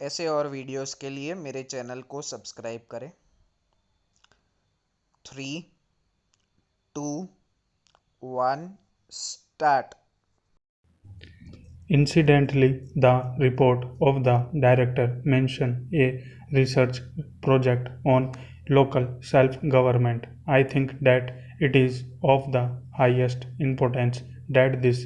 ऐसे और वीडियोस के लिए मेरे चैनल को सब्सक्राइब करें। 3, 2, 1, start. Incidentally, the report of the director mentioned a research project on local self-government. I think that it is of the highest importance that this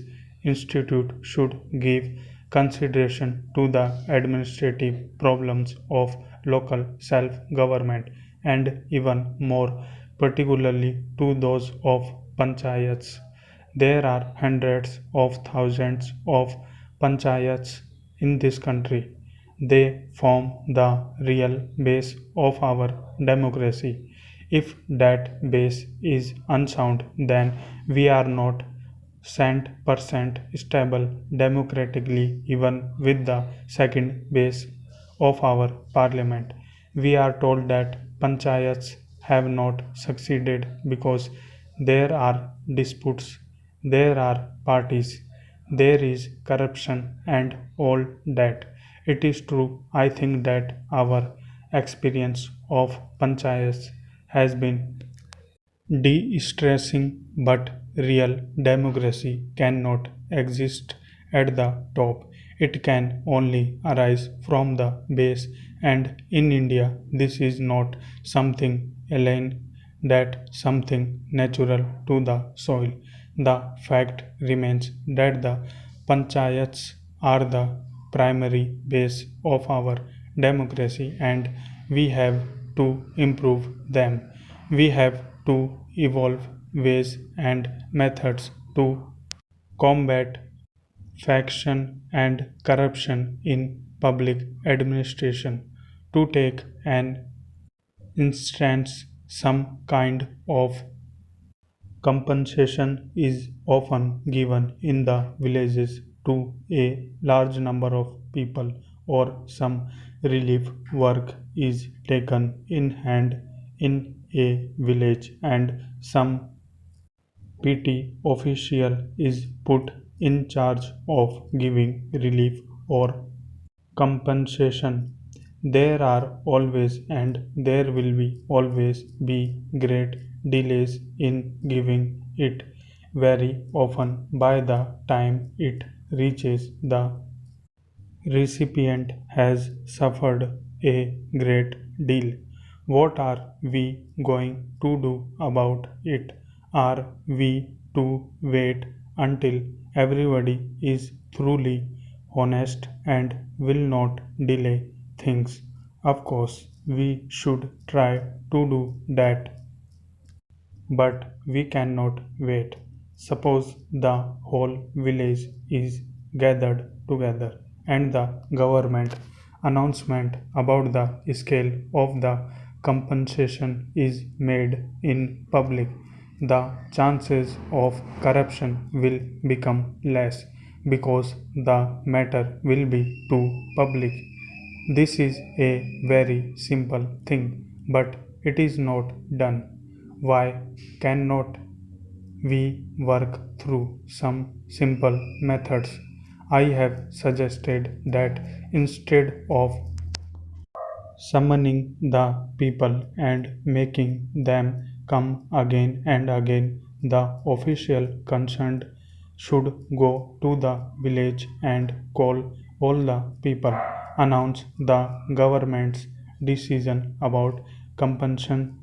institute should give consideration to the administrative problems of local self-government and even more particularly to those of panchayats. There are hundreds of thousands of panchayats in this country. They form the real base of our democracy. If that base is unsound, then we are not 100% stable democratically, even with the second base of our parliament. We are told that panchayats have not succeeded because there are disputes, there are parties, there is corruption, and all that. It is true, I think that our experience of panchayats has been de-stressing, but real democracy cannot exist at the top. It can only arise from the base, and in India, this is not something alien, that something natural to the soil. The fact remains that the panchayats are the primary base of our democracy, and we have to improve them. We have to evolve ways and methods to combat faction and corruption in public administration. To take an instance, some kind of compensation is often given in the villages to a large number of people, or some relief work is taken in hand in a village, and some PT official is put in charge of giving relief or compensation. There are always and there will be always be great delays in giving it. Very often, by the time it reaches the recipient has suffered a great deal. What are we going to do about it? Are we to wait until everybody is truly honest and will not delay things? Of course, we should try to do that, but we cannot wait. Suppose the whole village is gathered together and the government announcement about the scale of the compensation is made in public. The chances of corruption will become less because the matter will be too public. This is a very simple thing, but it is not done. Why cannot we work through some simple methods? I have suggested that instead of summoning the people and making them come again and again, the official concerned should go to the village and call all the people, announce the government's decision about compensation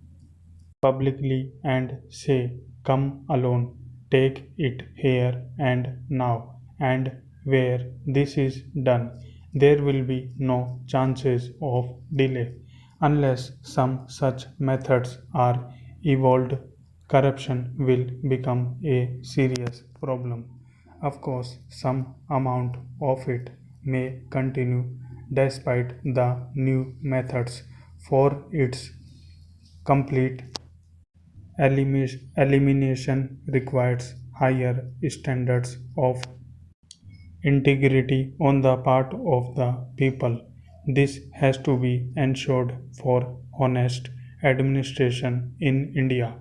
publicly, and say, come alone, take it here and now. And where this is done, there will be no chances of delay. Unless some such methods are evolved, corruption will become a serious problem. Of course, some amount of it may continue despite the new methods, for its complete elimination requires higher standards of integrity on the part of the people. This has to be ensured for honest administration in India.